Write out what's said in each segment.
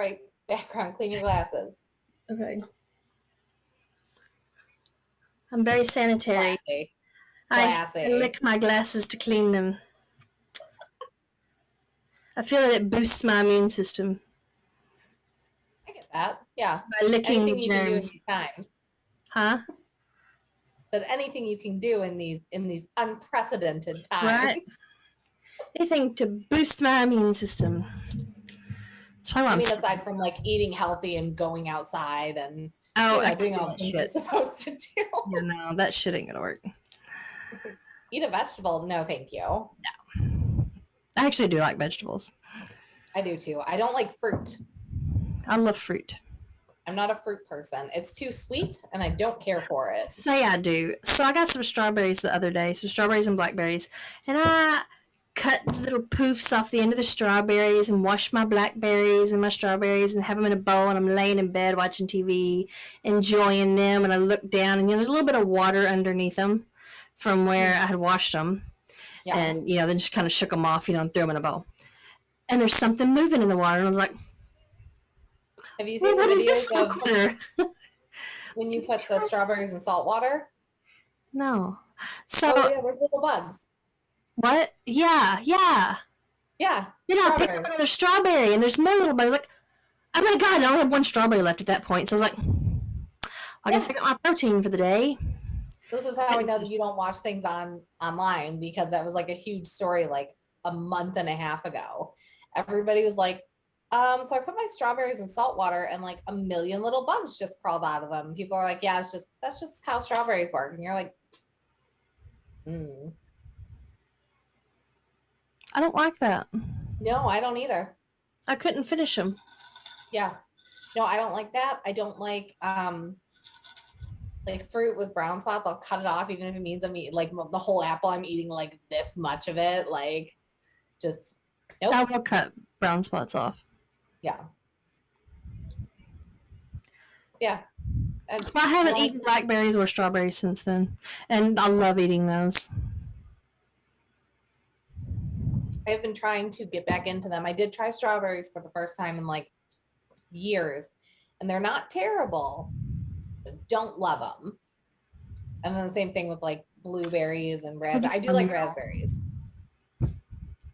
right background. Clean your glasses. Okay. I'm very sanitary. Classy. I lick my glasses to clean them. I feel that it boosts my immune system. I get that. Yeah. By licking Anything the you can do in germs. these times. Huh? That anything you can do in these unprecedented times. Right? Anything to boost my immune system. I mean, aside from like eating healthy and going outside and doing all the things you're supposed to do. Yeah, no, that shit ain't gonna work. Eat a vegetable? No, thank you. No. I actually do like vegetables. I do too. I don't like fruit. I love fruit. I'm not a fruit person. It's too sweet and I don't care for it. Say I do. So I got some strawberries the other day, some strawberries and blackberries, and I cut little poofs off the end of the strawberries and washed my blackberries and my strawberries and have them in a bowl, and I'm laying in bed watching TV, enjoying them, and I look down and there's a little bit of water underneath them from where I had washed them. Yeah. And then just kind of shook them off, and threw them in a bowl. And there's something moving in the water, and I was like, have you seen the videos of when you put the strawberries in salt water? No. So there's little bugs. What? Yeah. Then I picked up another strawberry, and there's more little bugs. Like, oh my god, I only have one strawberry left at that point. So I was like, I guess I got my protein for the day. This is how I know that you don't watch things online, because that was like a huge story like a month and a half ago. Everybody was like, so I put my strawberries in salt water and like a million little bugs just crawled out of them. People are like, yeah, that's just how strawberries work. And you're like, I don't like that. No, I don't either. I couldn't finish them. Yeah. No, I don't like that. I don't like fruit with brown spots. I'll cut it off, even if it means I'm eating like the whole apple. I'm eating like this much of it. Like, just nope. I will cut brown spots off. Yeah. And I haven't eaten blackberries or strawberries since then, and I love eating those. I've been trying to get back into them. I did try strawberries for the first time in like years, and they're not terrible, but don't love them. And then the same thing with like blueberries and raspberries. I do like raspberries.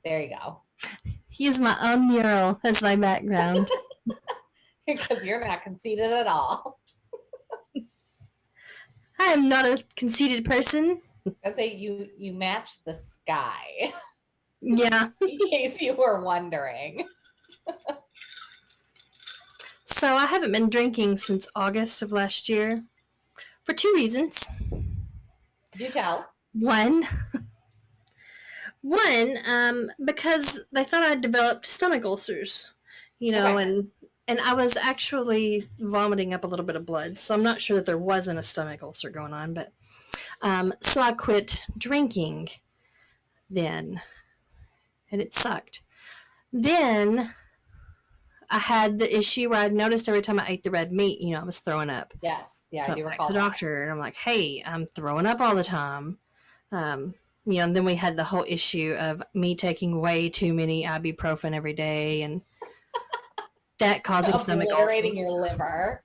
There you go. Use my own mural as my background. Because you're not conceited at all. I am not a conceited person. I say you match the sky. Yeah. In case you were wondering. So I haven't been drinking since August of last year for 2 reasons. Do tell. One, because they thought I'd developed stomach ulcers, okay. And I was actually vomiting up a little bit of blood, so I'm not sure that there wasn't a stomach ulcer going on, but so I quit drinking then, and it sucked. Then I had the issue where I noticed every time I ate the red meat, I was throwing up. Yes, yeah, so I do recall to the doctor, and I'm like, hey, I'm throwing up all the time. And then we had the whole issue of me taking way too many ibuprofen every day, and that causing stomach ulcers. Your liver.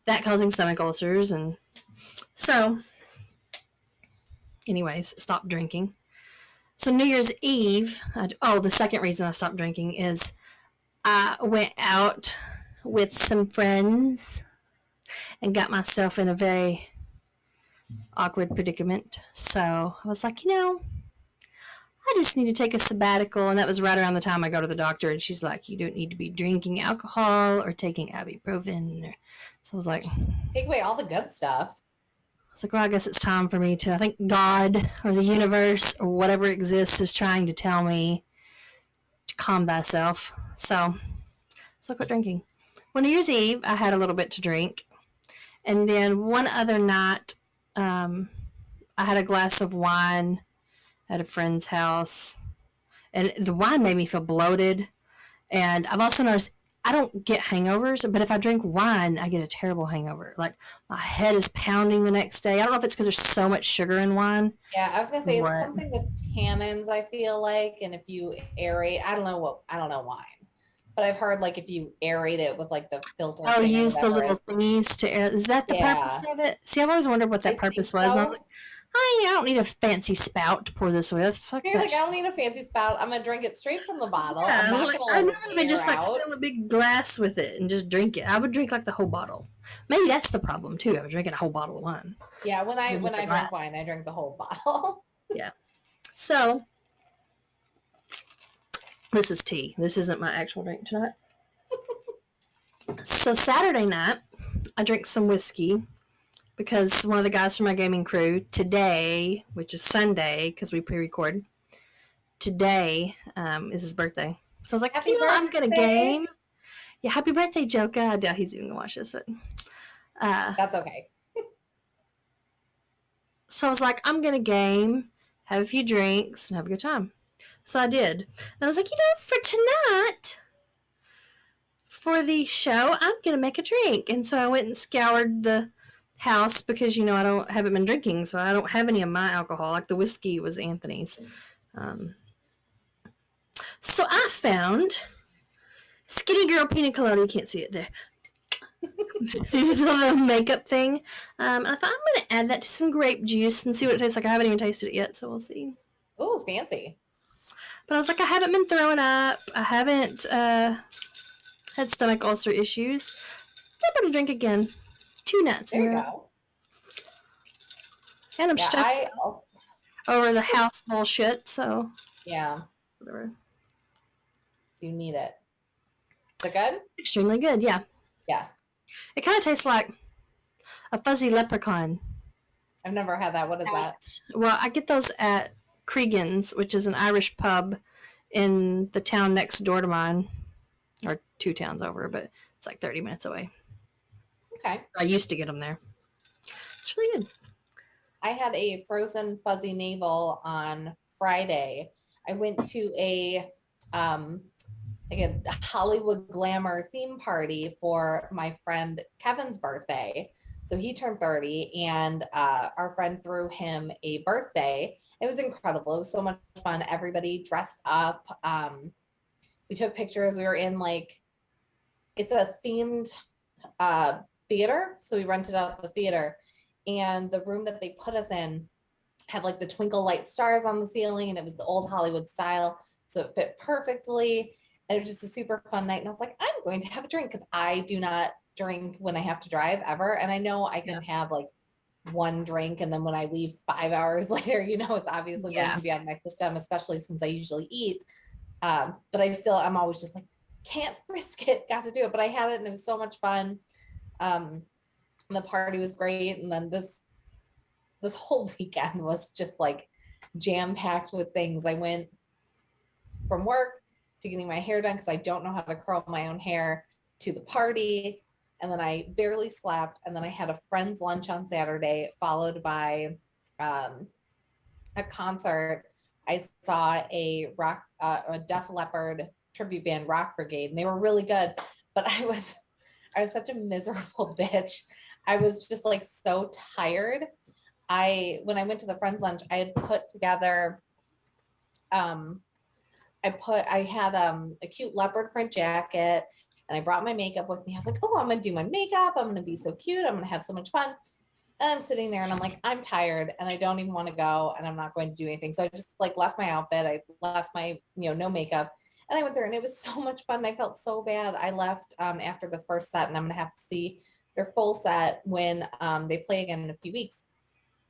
That causing stomach ulcers, and so, anyways, stopped drinking. So New Year's Eve, the second reason I stopped drinking is I went out with some friends and got myself in a very awkward predicament. So I was like, I just need to take a sabbatical. And that was right around the time I go to the doctor, and she's like, you don't need to be drinking alcohol or taking ibuprofen. So I was like, take away all the good stuff. I was like, well, I guess it's time for me to, I think God or the universe or whatever exists is trying to tell me to calm thyself. So I quit drinking. Well, New Year's Eve, I had a little bit to drink. And then one other night, I had a glass of wine at a friend's house, and the wine made me feel bloated. And I've also noticed I don't get hangovers, but if I drink wine, I get a terrible hangover. Like, my head is pounding the next day. I don't know if it's because there's so much sugar in wine. Yeah, I was gonna say it's something with tannins, I feel like, and if you aerate, I don't know wine, But I've heard like if you aerate it with like the filter Oh, thing or use the whatever, little thingies to air. Is that the purpose yeah, of it? See, I've always wondered what that I think purpose was. And I was so. like, I don't need a fancy spout to pour this with. Fuck You're that like, I shit. don't need a fancy spout. I'm gonna drink it straight from the bottle. Yeah, I'm I'm not like, gonna I let it normally air just like out. fill a big glass with it and just drink it. I would drink like the whole bottle. Maybe that's the problem too. I was drinking a whole bottle of wine. Yeah, With when just a I drink glass. wine, I drink the whole bottle. Yeah. So this is tea. This isn't my actual drink tonight. So Saturday night, I drank some whiskey because one of the guys from my gaming crew today, which is Sunday, because we pre-record today, is his birthday. So I was like, Happy I'm gonna birthday. game. Yeah, happy birthday, Joker. I doubt he's even gonna watch this, but That's okay. so I was like, I'm gonna game, have a few drinks, and have a good time. So I did. And I was like, for tonight, for the show, I'm gonna make a drink. And so I went and scoured the house because haven't been drinking, so I don't have any of my alcohol. Like the whiskey was Anthony's. So I found Skinny Girl Pina Colada. You can't see it there. The little makeup thing. And I thought I'm gonna add that to some grape juice and see what it tastes like. I haven't even tasted it yet, so we'll see. Ooh, fancy. But I was like, I haven't been throwing up. I haven't had stomach ulcer issues. I'm gonna drink again. 2 nights in There a you row. go. And I'm Yeah, stressed over the house bullshit, so yeah. whatever. So you need it. Is it good? Extremely good, yeah. Yeah. It kind of tastes like a fuzzy leprechaun. I've never had that. What is that? Well, I get those at Cregan's, which is an Irish pub in the town next door to mine, or 2 towns over, but it's like 30 minutes away. Okay. I used to get them there. It's really good. I had a frozen fuzzy navel on Friday. I went to a like a Hollywood glamour theme party for my friend Kevin's birthday. So he turned 30, and our friend threw him a birthday. It was incredible. It was so much fun. Everybody dressed up. We took pictures. We were in like, it's a themed theater. So we rented out the theater, and the room that they put us in had like the twinkle light stars on the ceiling, and it was the old Hollywood style. So it fit perfectly. And it was just a super fun night. And I was like, I'm going to have a drink because I do not drink when I have to drive ever. And I know I can have like one drink, and then when I leave 5 hours later, it's obviously going to be out of my system, especially since I usually eat. But I'm always just like, can't risk it, got to do it. But I had it, and it was so much fun. The party was great. And then this whole weekend was just like jam packed with things. I went from work to getting my hair done because I don't know how to curl my own hair, to the party, and then I barely slept. And then I had a friend's lunch on Saturday, followed by a concert. I saw a Def Leppard tribute band, Rock Brigade, and they were really good. But I was such a miserable bitch. I was just like so tired. When I went to the friend's lunch, I had put together I had a cute leopard print jacket, and I brought my makeup with me. I was like, oh, I'm gonna do my makeup. I'm gonna be so cute. I'm gonna have so much fun. And I'm sitting there and I'm like, I'm tired and I don't even want to go, and I'm not going to do anything. So I just like left my outfit. I left my, no makeup, and I went there, and it was so much fun. I felt so bad. I left after the first set, and I'm gonna have to see their full set when they play again in a few weeks,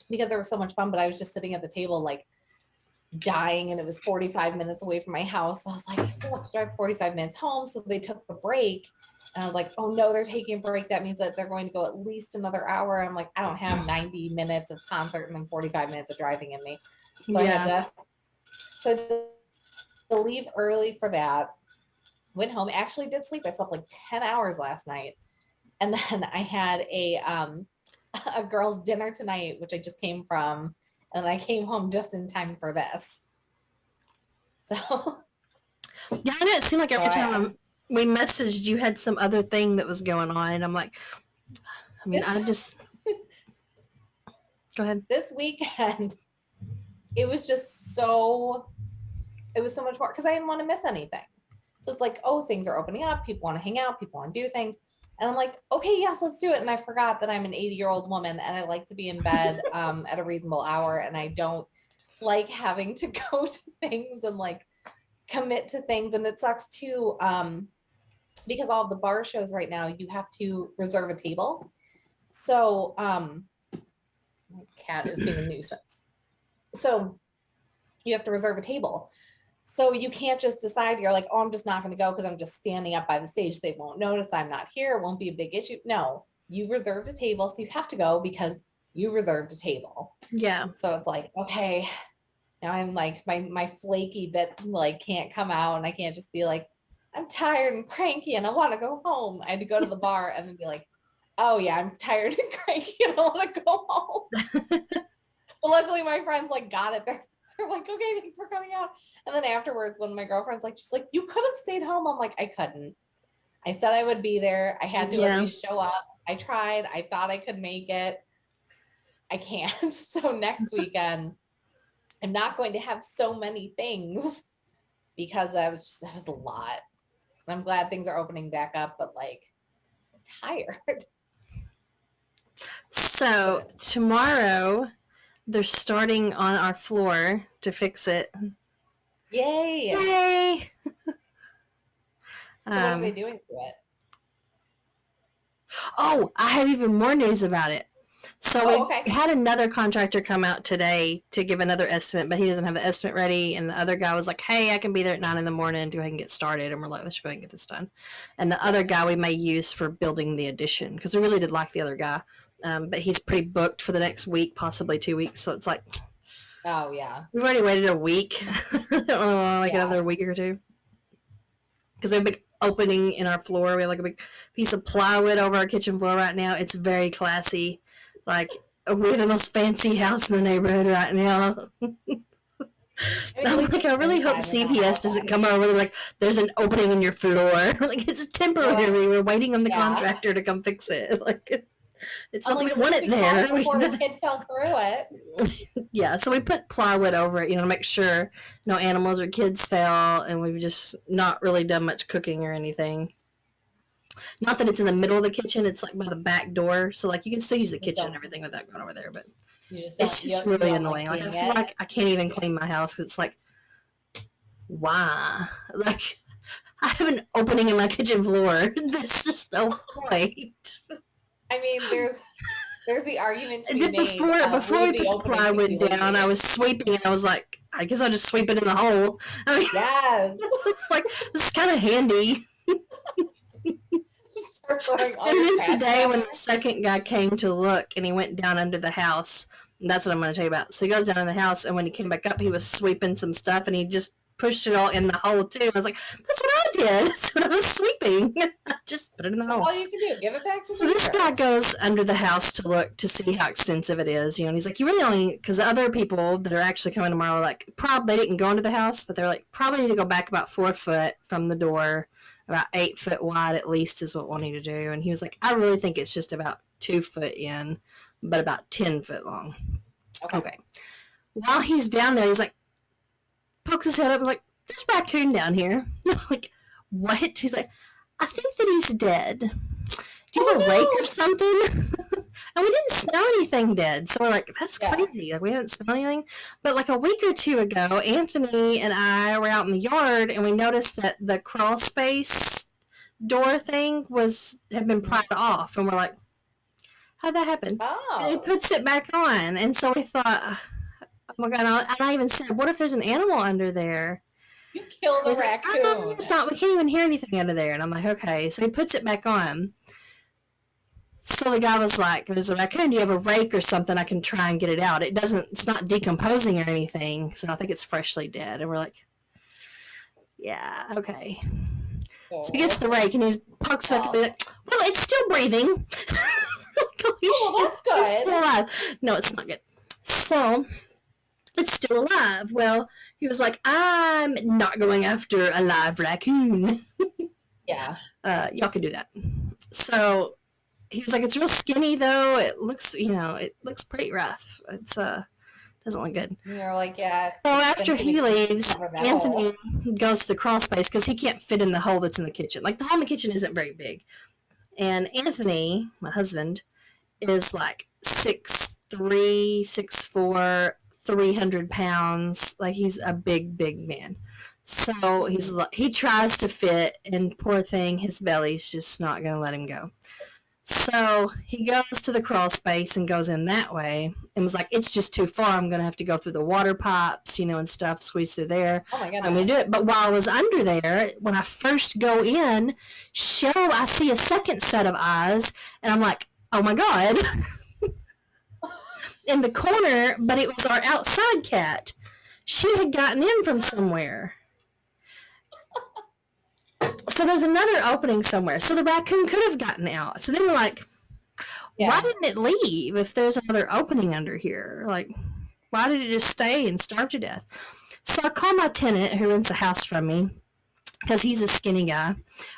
because there was so much fun. But I was just sitting at the table like dying, and it was 45 minutes away from my house. So I was like, I still have to drive 45 minutes home. So they took a break, and I was like, oh no, they're taking a break. That means that they're going to go at least another hour. I'm like, I don't have 90 minutes of concert and then 45 minutes of driving in me. So I had to leave early for that. Went home, actually did sleep. I slept like 10 hours last night. And then I had a girl's dinner tonight, which I just came from. And I came home just in time for this. So yeah, I know it seemed like every time we messaged, you had some other thing that was going on. And I'm like, I just go ahead. This weekend, it was so much more because I didn't want to miss anything. So it's like, oh, things are opening up. People want to hang out. People want to do things. And I'm like, okay, yes, let's do it. And I forgot that I'm an 80-year-old woman and I like to be in bed at a reasonable hour. And I don't like having to go to things and like commit to things. And it sucks too, because all the bar shows right now, you have to reserve a table. So my cat is being a nuisance. So you have to reserve a table. So you can't just decide, you're like, oh, I'm just not going to go because I'm just standing up by the stage. They won't notice I'm not here. It won't be a big issue. No, you reserved a table. So you have to go because you reserved a table. Yeah. So it's like, okay, now I'm like, my flaky bit like can't come out, and I can't just be like, I'm tired and cranky and I want to go home. I had to go to the bar and then be like, oh yeah, I'm tired and cranky and I want to go home. But luckily my friends like got it. They're like, okay, thanks for coming out. And then afterwards, when my girlfriend's like, she's like, you could have stayed home. I'm like, I couldn't. I said I would be there. I had to at least show up. I tried. I thought I could make it. I can't. So next weekend, I'm not going to have so many things because that was a lot. And I'm glad things are opening back up, but like, I'm tired. So tomorrow, they're starting on our floor to fix it. Yay! Yay! So what are they doing to it? Oh, I have even more news about it. So we had another contractor come out today to give another estimate, but he doesn't have the estimate ready. And the other guy was like, hey, I can be there at 9 in the morning to go ahead and get started. And we're like, let's go ahead and get this done. And the other guy we may use for building the addition, because we really did like the other guy. But he's pretty booked for the next week, possibly 2 weeks. So it's like, oh, yeah. We've already waited a week. Like another week or two. Because we have a big opening in our floor. We have like a big piece of plywood over our kitchen floor right now. It's very classy. Like, we have the most fancy house in the neighborhood right now. I really hope CPS doesn't come over. They're like, there's an opening in your floor. Like, it's temporary. We're waiting on the contractor to come fix it. Like, it's not like we want it there. Before the kid fell through it. Yeah, so we put plywood over it, to make sure no animals or kids fell, and we've just not really done much cooking or anything. Not that it's in the middle of the kitchen, it's like by the back door, so like you can still use the kitchen and everything without going over there, but it's just really annoying. Like, I feel like I can't even clean my house because it's like, why? Like, I have an opening in my kitchen floor. There's just no point. I mean, there's the argument to be made. Before we put the plywood down, I was sweeping and I was like, I guess I'll just sweep it in the hole. I mean, yes. It's like, this is kind of handy. And then today, when the second guy came to look and he went down under the house, and that's what I'm going to tell you about. So he goes down in the house, and when he came back up, he was sweeping some stuff, and he just pushed it all in the hole too. I was like, that's what I did. That's what I was sweeping. I just put it in the hole. All you can do, give it back to So this guy goes under the house to look to see how extensive it is, and he's like, you really only, because the other people that are actually coming tomorrow are like, they didn't go into the house, but they're like, probably need to go back about 4 foot from the door, about 8 foot wide at least is what we'll need to do. And he was like, I really think it's just about 2 foot in, but about 10 foot long. Okay. While he's down there, he's like, pokes his head up and like, there's a raccoon down here. I'm like, what? He's like, I think that he's dead. Do you have a rake or something? And we didn't smell anything dead. So we're like, that's crazy. Like, we haven't smelled anything. But like a week or two ago, Anthony and I were out in the yard and we noticed that the crawl space door thing had been pried off. And we're like, how'd that happen? Oh. And he puts it back on. And so we thought, oh my God. And I even said, what if there's an animal under there? You killed a raccoon. Oh, it's not, we can't even hear anything under there. And I'm like, okay. So he puts it back on. So the guy was like, there's a raccoon. Do you have a rake or something? I can try and get it out. It's not decomposing or anything. So I think it's freshly dead. And we're like, yeah, okay. So he gets the rake and he pokes up and be like, well, it's still breathing. That's good. It's still alive. No, it's not good. So it's still alive. Well, he was like, I'm not going after a live raccoon. Yeah. Y'all can do that. So he was like, it's real skinny though. It looks, it looks pretty rough. It's Doesn't look good. And you're like, yeah, So it's been after 2 weeks he since you leaves, covered that Anthony hole. goes to the crawl space because he can't fit in the hole that's in the kitchen. Like the hole in the kitchen isn't very big. And Anthony, my husband, is like 6'3", 6'4", 300 pounds. Like he's a big, big man. So he's like, he tries to fit, and poor thing, his belly's just not gonna let him go. So he goes to the crawl space and goes in that way and was like, it's just too far. I'm going to have to go through the water pipes, and stuff, squeeze through there. Oh my I'm going to goodness. do it. But while I was under there, when I first go in, I see a second set of eyes, and I'm like, oh my God, in the corner, but it was our outside cat. She had gotten in from somewhere. So there's another opening somewhere. So the raccoon could have gotten out. So then we're like, why didn't it leave if there's another opening under here? Like, why did it just stay and starve to death? So I call my tenant who rents a house from me because he's a skinny guy.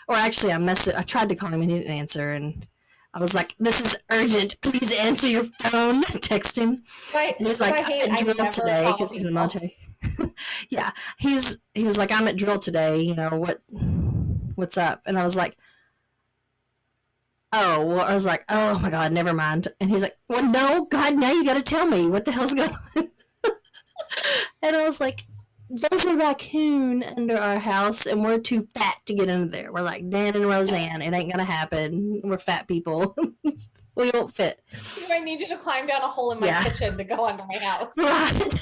Or actually, I tried to call him and he didn't answer. And I was like, this is urgent. Please answer your phone. Text him. Right. And he's like, I'm at drill today because he's in the military. Yeah. He was like, I'm at drill today. What's up? And I was like, oh, well, I was like, oh my God, never mind. And he's like, well, no, God, now you got to tell me what the hell's going on. And I was like, there's a raccoon under our house, and we're too fat to get under there. We're like Dan and Roseanne. It ain't going to happen. We're fat people. We won't fit. I need you to climb down a hole in my kitchen to go under my house. Right.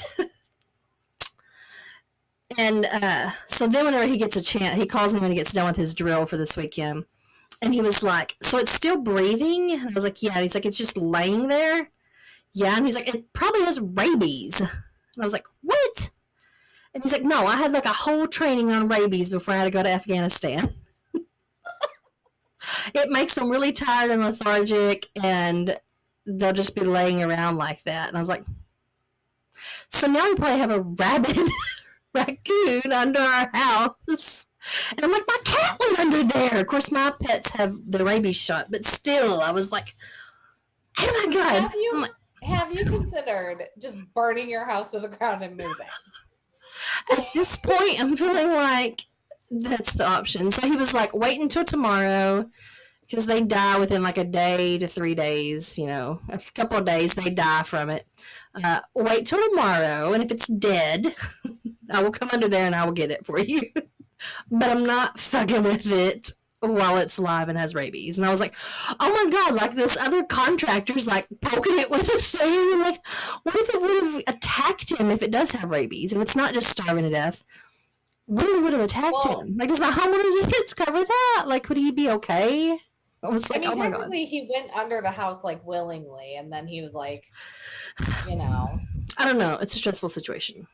And so then whenever he gets a chance, he calls me when he gets done with his drill for this weekend. And he was like, so it's still breathing? And I was like, yeah. And he's like, it's just laying there? Yeah. And he's like, it probably has rabies. And I was like, what? And he's like, no, I had like a whole training on rabies before I had to go to Afghanistan. It makes them really tired and lethargic, and they'll just be laying around like that. And I was like, so now we probably have a rabid raccoon under our house. And I'm like, my cat went under there. Of course, my pets have the rabies shot, but still, I was like, oh my God. Have you considered just burning your house to the ground and moving? At this point, I'm feeling like that's the option. So he was like, wait until tomorrow, because they die within like a day to 3 days, a couple of days, they die from it. Wait till tomorrow, and if it's dead, I will come under there and I will get it for you. But I'm not fucking with it while it's live and has rabies. And I was like, oh my God, like this other contractor's like poking it with a thing. And like, what if it would have attacked him if it does have rabies? If it's not just starving to death, what if it would have attacked him? Like, does the homeowner's insurance cover that? Like, would he be okay? I was like, oh my God. Technically, he went under the house like willingly, and then he was like, I don't know. It's a stressful situation.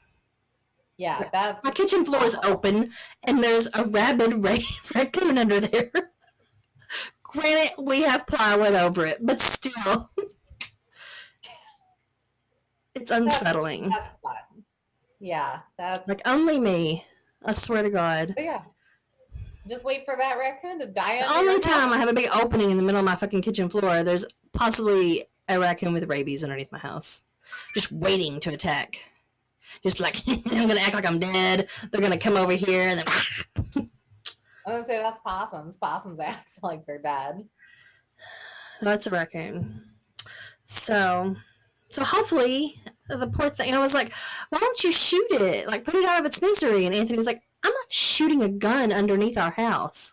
Yeah, that's... My kitchen floor is open, and there's a rabid raccoon under there. Granted, we have plywood over it, but still. It's unsettling. That's fun. Yeah, that's... Like, only me. I swear to God. But yeah. Just wait for that raccoon to die under the only time I have a big opening in the middle of my fucking kitchen floor, there's possibly a raccoon with rabies underneath my house. Just waiting to attack. Just like, I'm going to act like I'm dead. They're going to come over here and then... I was going to say, that's possums. Possums act like they're dead. That's a raccoon. So hopefully, the poor thing, I was like, why don't you shoot it? Like, put it out of its misery. And Anthony was like, I'm not shooting a gun underneath our house.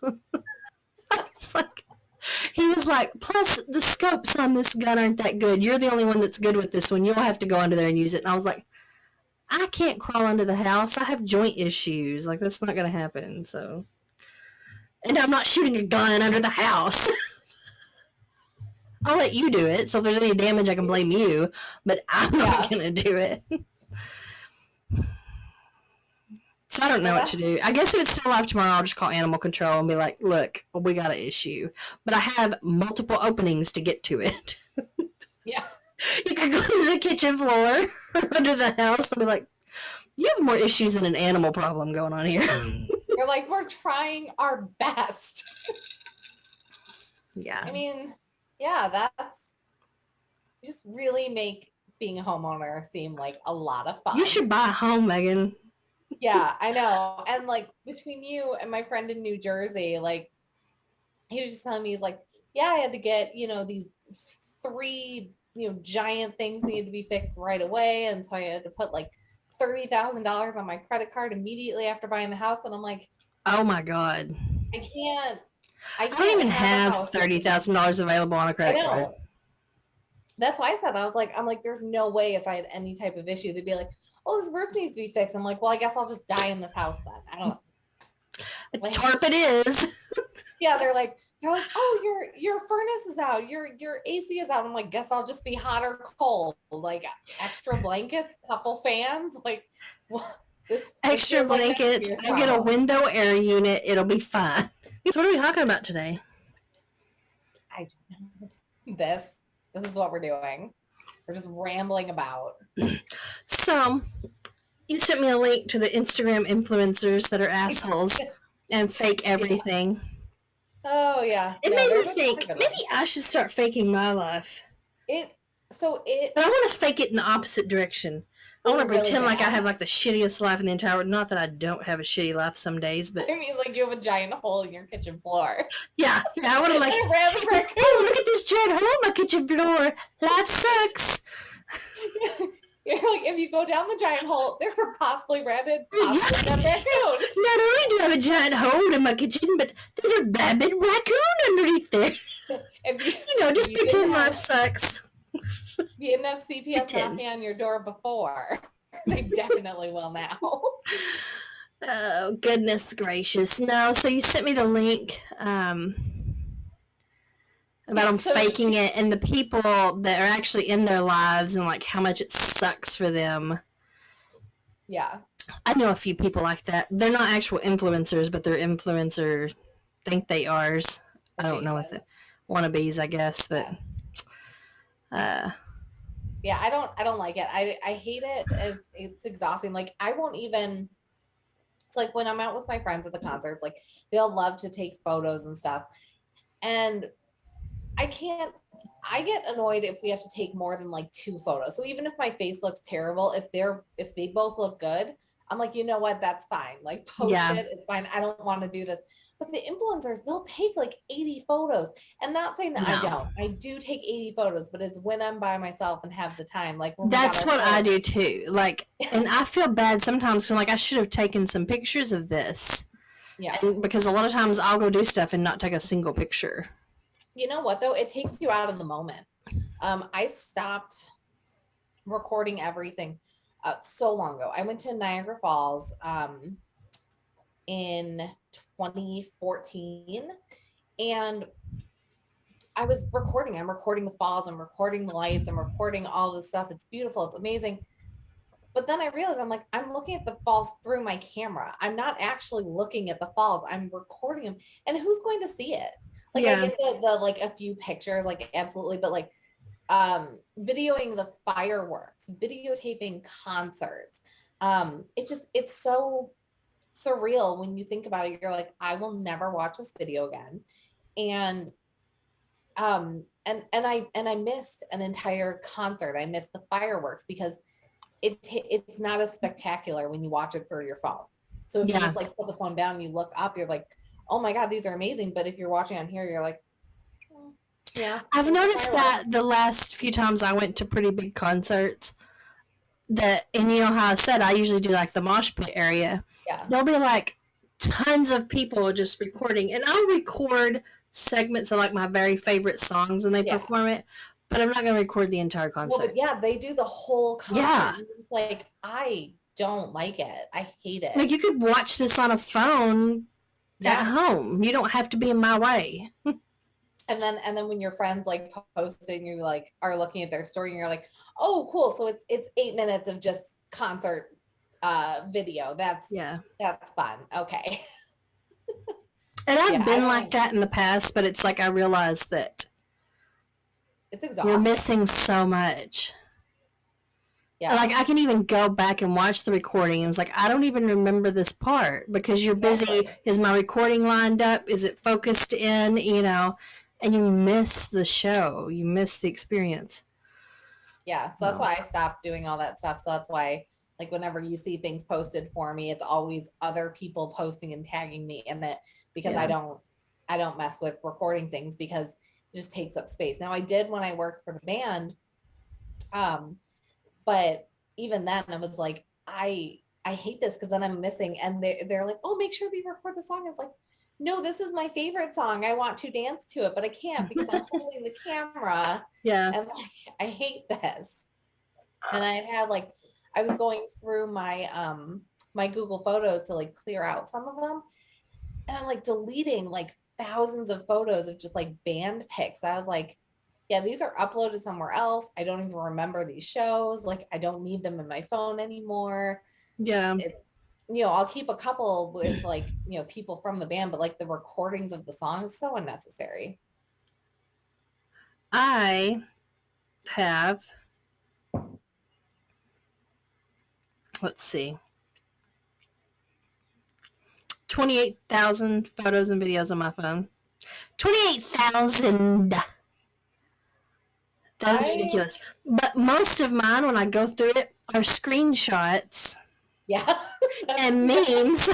He was like, plus the scopes on this gun aren't that good. You're the only one that's good with this one. You'll have to go under there and use it. And I was like, I can't crawl under the house. I have joint issues. Like, that's not going to happen. So, and I'm not shooting a gun under the house. I'll let you do it. So if there's any damage, I can blame you. But I'm not going to do it. So I don't know what to do. I guess if it's still alive tomorrow, I'll just call animal control and be like, look, we got an issue. But I have multiple openings to get to it. Yeah. You can go to the kitchen floor or under the house and be like, you have more issues than an animal problem going on here. You're like, we're trying our best. Yeah. I mean, yeah, that's... You just really make being a homeowner seem like a lot of fun. You should buy a home, Megan. Yeah, I know. And like between you and my friend in New Jersey, like he was just telling me, he's like, yeah, I had to get, these 3, giant things needed to be fixed right away. And so I had to put like $30,000 on my credit card immediately after buying the house. And I'm like, oh my God. I can't I don't even have $30,000 available on a credit card. That's why I said, I'm like, there's no way if I had any type of issue, they'd be like, oh, this roof needs to be fixed. I'm like, well, I guess I'll just die in this house then. I don't know. Like, tarp it is. Yeah, they're like, oh, your furnace is out, your AC is out. I'm like, guess I'll just be hot or cold. Like extra blankets, couple fans, like extra blankets. I get a window air unit. It'll be fine. So what are we talking about today? I don't know. This is what we're doing. We're just rambling about. So you sent me a link to the Instagram influencers that are assholes and fake everything. Oh yeah. It made me think maybe I should start faking my life. But I want to fake it in the opposite direction. I want to pretend like I have like the shittiest life in the entire world. Not that I don't have a shitty life some days, but I mean, like you have a giant hole in your kitchen floor. Yeah, I want to like. Oh, look at this giant hole in my kitchen floor. Life sucks. You're like, if you go down the giant hole, there's a possibly rabid, possibly dead raccoon. Not only do I have a giant hole in my kitchen, but there's a rabid raccoon underneath there. Just pretend life sucks. If you didn't have CPS knocking on your door before, they definitely will now. Oh, goodness gracious. No, so you sent me the link about them faking it and the people that are actually in their lives and like how much it sucks for them. Yeah. I know a few people like that. They're not actual influencers, but they're think they are. I don't know if it wannabes, I guess, but yeah, I don't like it. I hate it. It's exhausting. Like I won't even. It's like when I'm out with my friends at the concerts, like they'll love to take photos and stuff, and I get annoyed if we have to take more than like 2 photos. So even if my face looks terrible, if they both look good, I'm like, you know what, that's fine. Like post it, it's fine. I don't want to do this. But the influencers, they'll take like 80 photos. And not saying that I don't. I do take 80 photos, but it's when I'm by myself and have the time. Like that's what I do too. Like, and I feel bad sometimes. So like I should have taken some pictures of this. Yeah. Because a lot of times I'll go do stuff and not take a single picture. You know what though? It takes you out of the moment. I stopped recording everything so long ago. I went to Niagara Falls in 2014, and I was recording. I'm recording the falls. I'm recording the lights. I'm recording all this stuff. It's beautiful. It's amazing. But then I realized I'm looking at the falls through my camera. I'm not actually looking at the falls. I'm recording them, and who's going to see it? Like I get the like a few pictures, like absolutely, but like videoing the fireworks, videotaping concerts. It's so surreal when you think about it. You're like, I will never watch this video again. And I missed an entire concert. I missed the fireworks because it's not as spectacular when you watch it through your phone. So if you just like put the phone down and you look up, you're like, oh my God, these are amazing. But if you're watching on here, you're like, yeah. I've noticed that the last few times I went to pretty big concerts, and you know how I said I usually do like the mosh pit area. Yeah. There'll be like tons of people just recording, and I'll record segments of like my very favorite songs when they perform it, but I'm not going to record the entire concert. Well, but yeah, they do the whole concert. Yeah. It's like, I don't like it. I hate it. Like you could watch this on a phone at home. You don't have to be in my way. And then when your friends like post it and you like are looking at their story and you're like, oh cool, so it's 8 minutes of just concert video. That's fun. Okay. And I've been like that in the past, but it's like I realized that it's exhausting. You're missing so much. Yeah. Like I can even go back and watch the recording and it's like I don't even remember this part because you're busy. Is my recording lined up? Is it focused in? And you miss the show. You miss the experience. Yeah. So that's why I stopped doing all that stuff. So that's why, like, whenever you see things posted for me, it's always other people posting and tagging me in it, because Yeah. I don't mess with recording things because it just takes up space. Now I did when I worked for the band. Um, but even then I was like, I hate this because then I'm missing, and they're like, oh, make sure that you record the song. It's like, no, this is my favorite song. I want to dance to it, but I can't because I'm holding the camera. Yeah. And like, I hate this. And I had like, I was going through my Google Photos to like clear out some of them, and I'm like deleting like thousands of photos of just like band pics. I was like, yeah, these are uploaded somewhere else. I don't even remember these shows. Like, I don't need them in my phone anymore. Yeah. I'll keep a couple with like, people from the band, but like the recordings of the songs, so unnecessary. I have, let's see, 28,000 photos and videos on my phone. 28,000. That is ridiculous. But most of mine, when I go through it, are screenshots. Yeah. And memes.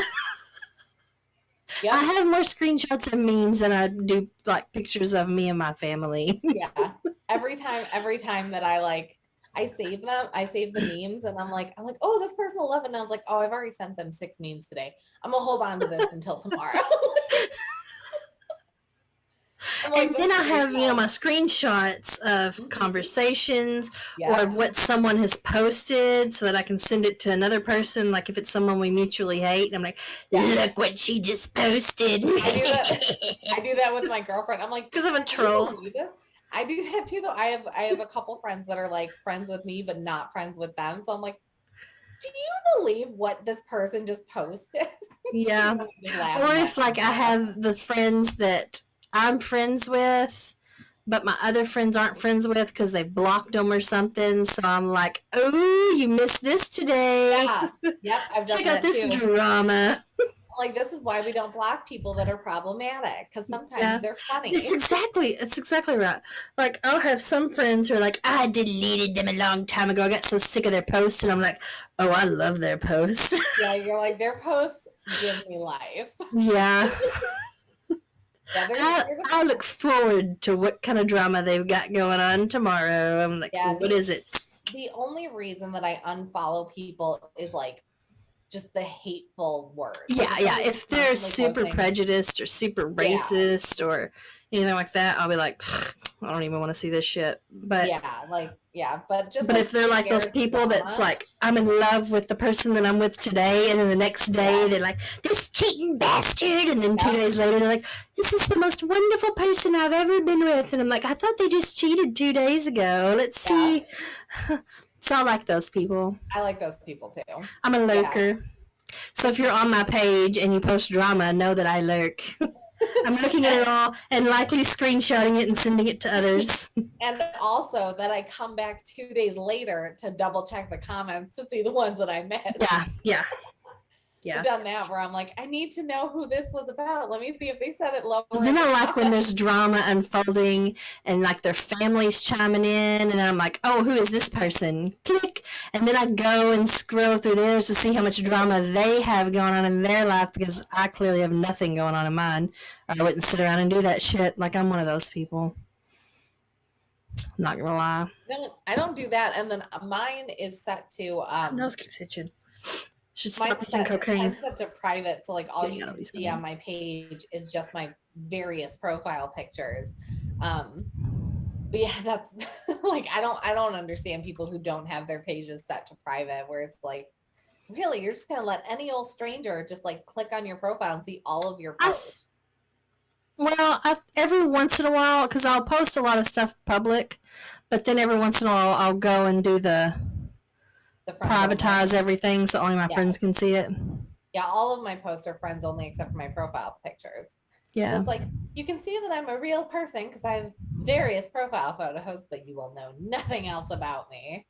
Yep. I have more screenshots and memes than I do like pictures of me and my family. Yeah. Every time that I save them, I save the memes, and I'm like, oh, this person will love it. And I was like, oh, I've already sent them 6 memes today. I'm gonna hold on to this until tomorrow. And then I have, my screenshots of conversations or of what someone has posted so that I can send it to another person. Like if it's someone we mutually hate, and I'm like, look what she just posted. I do that with my girlfriend. I'm like, because I'm a troll. I do that too, though. I have a couple friends that are like friends with me, but not friends with them. So I'm like, do you believe what this person just posted? Yeah. Or if like I have the friends that I'm friends with, but my other friends aren't friends with because they blocked them or something. So I'm like, oh, you missed this today. Yeah. Yep. I've done Check out this drama. Like, this is why we don't block people that are problematic, because sometimes they're funny. It's exactly right. Like, I'll have some friends who are like, I deleted them a long time ago. I got so sick of their posts, and I'm like, oh, I love their posts. Yeah, you're like, their posts give me life. Yeah. I look forward to what kind of drama they've got going on tomorrow. I'm like, what is it? The only reason that I unfollow people is like just the hateful words. Yeah. If they're super prejudiced or super racist or anything like that, I'll be like, I don't even want to see this shit. But but if they're like those people that's like, I'm in love with the person that I'm with today, and then the next day they're like, this cheating bastard, and then 2 days later they're like, this is the most wonderful person I've ever been with, and I'm like, I thought they just cheated 2 days ago. Let's see. So I like those people. I like those people too. I'm a lurker. So if you're on my page and you post drama, know that I lurk. I'm looking at it all and likely screenshotting it and sending it to others. And also that I come back 2 days later to double check the comments to see the ones that I missed. Yeah. I've done that where I'm like, I need to know who this was about. Let me see if they said it lower. Then I like when there's drama unfolding and like their family's chiming in, and I'm like, oh, who is this person? Click. And then I go and scroll through theirs to see how much drama they have going on in their life, because I clearly have nothing going on in mine. I wouldn't sit around and do that shit. Like, I'm one of those people. I'm not gonna lie. No, I don't do that. And then mine is set to my nose keeps itching. Should stop using cocaine. I'm set to private, so like all you can see on my page is just my various profile pictures. But yeah, that's like, I don't understand people who don't have their pages set to private, where it's like, really, you're just gonna let any old stranger just like click on your profile and see all of your posts? Well, every once in a while, because I'll post a lot of stuff public, but then every once in a while I'll go and do the privatize everything so only my friends can see it. Yeah, all of my posts are friends only except for my profile pictures. Yeah. So it's like, you can see that I'm a real person because I have various profile photos, but you will know nothing else about me.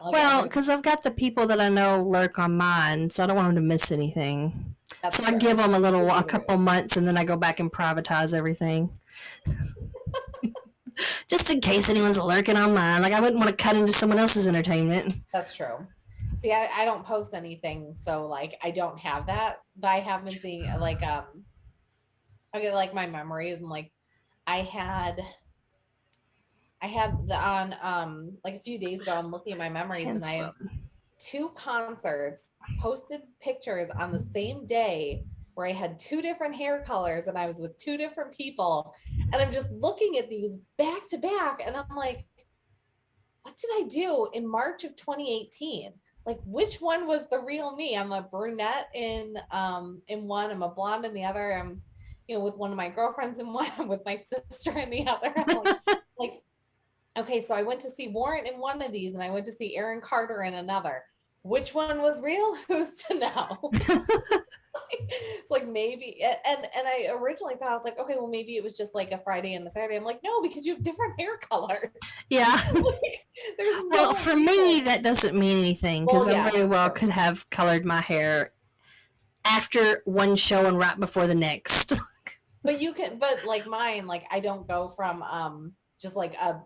Well, because I've got the people that I know lurk on mine, so I don't want them to miss anything. So I give them a couple months, and then I go back and privatize everything. Just in case anyone's lurking on mine. Like I wouldn't want to cut into someone else's entertainment. That's true. See, I don't post anything, so like I don't have that, but I have been seeing like I get like my memories and like I had I had the on like a few days ago I'm looking at my memories and I have two concerts posted pictures on the same day where I had two different hair colors and I was with two different people and I'm just looking at these back to back and I'm like, what did I do in March of 2018? Like which one was the real me? I'm a brunette in one, I'm a blonde in the other, I'm with one of my girlfriends in one, I'm with my sister in the other. Like okay, so I went to see Warrant in one of these and I went to see Aaron Carter in another. Which one was real? Who's to know? It's like maybe and I originally thought I was like, okay, well maybe it was just like a Friday and a Saturday. I'm like, no, because you have different hair colors. Yeah. Like, there's no well, for me, that doesn't mean anything because I very well could have colored my hair after one show and right before the next. But you can, but like mine, like I don't go from just like a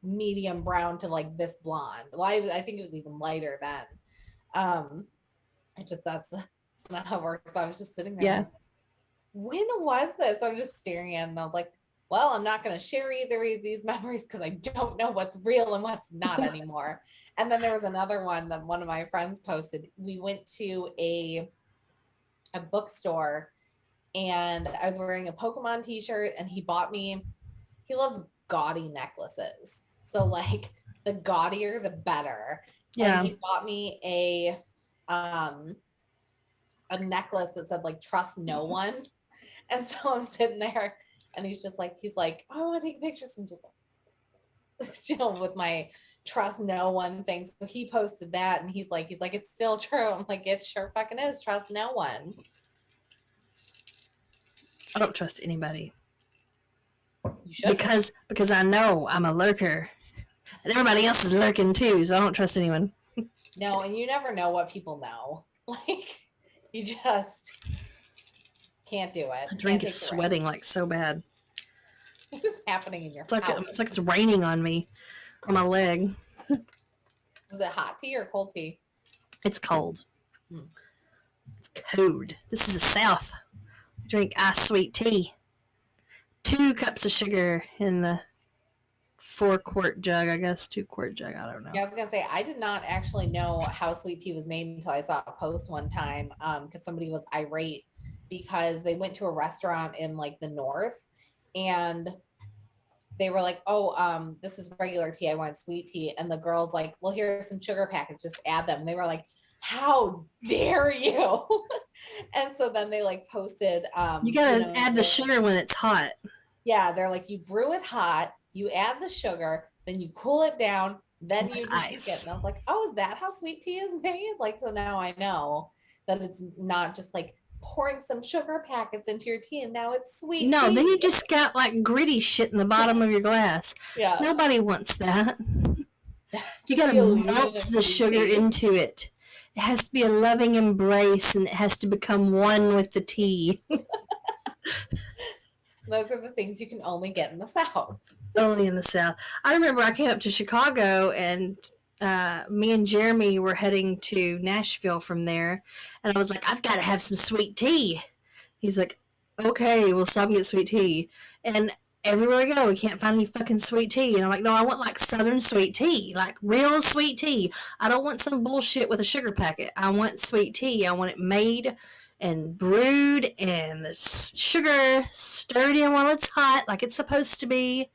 medium brown to like this blonde. Well, I think it was even lighter then. I just that's not how it works. But I was just sitting there. Yeah. Like, when was this? I'm just staring at it and I was like, well, I'm not going to share either of these memories because I don't know what's real and what's not anymore. And then there was another one that one of my friends posted. We went to a bookstore and I was wearing a Pokemon t-shirt and he loves gaudy necklaces. So like the gaudier, the better. Yeah. And he bought me a necklace that said like trust no one. And so I'm sitting there and he's like, oh, I want to take pictures and just with my trust no one thing. So he posted that and he's like, it's still true. I'm like, it sure fucking is. Trust no one. I don't trust anybody. You should. Because I know I'm a lurker. And everybody else is lurking too, so I don't trust anyone. No, and you never know what people know. Like, you just can't do it. My drink is sweating like so bad. What is happening in your house? It's like it's raining on me, on my leg. Is it hot tea or cold tea? It's cold. It's cold. This is the South. I drink ice sweet tea. 2 cups of sugar in the 4-quart jug, I guess. 2-quart jug, I don't know. Yeah, I was gonna say I did not actually know how sweet tea was made until I saw a post one time because somebody was irate because they went to a restaurant in like the north and they were like, oh, this is regular tea, I want sweet tea, and the girl's like, well, here's some sugar packets, just add them. And they were like, how dare you? And so then they like posted you gotta add the sugar when it's hot. Yeah, they're like, you brew it hot, you add the sugar, then you cool it down, then you drink it. And I was like, oh, is that how sweet tea is made? Like, so now I know that it's not just like pouring some sugar packets into your tea and now it's sweet. No, tea. then you just got like gritty shit in the bottom of your glass. Yeah. Nobody wants that. You gotta melt the sugar into it. It has to be a loving embrace and it has to become one with the tea. Those are the things you can only get in the South. Only in the South. I remember I came up to Chicago and me and Jeremy were heading to Nashville from there. And I was like, I've got to have some sweet tea. He's like, okay, we'll stop and get sweet tea. And everywhere we go, we can't find any fucking sweet tea. And I'm like, no, I want like Southern sweet tea, like real sweet tea. I don't want some bullshit with a sugar packet. I want sweet tea. I want it made and brewed and the sugar stirred in while it's hot, like it's supposed to be.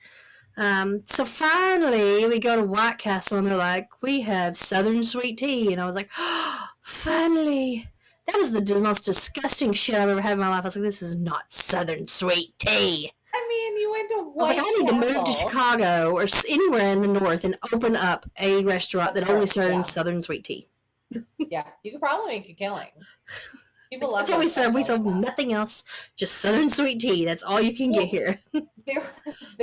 So finally, we go to White Castle and they're like, we have Southern sweet tea. And I was like, oh, finally. That was the most disgusting shit I've ever had in my life. I was like, this is not Southern sweet tea. I mean, you went to White I need to move to Chicago or anywhere in the north and open up a restaurant that only serves Southern sweet tea. Yeah, you could probably make a killing. People love That's what we serve. We serve nothing else, just Southern sweet tea. That's all you can get here. there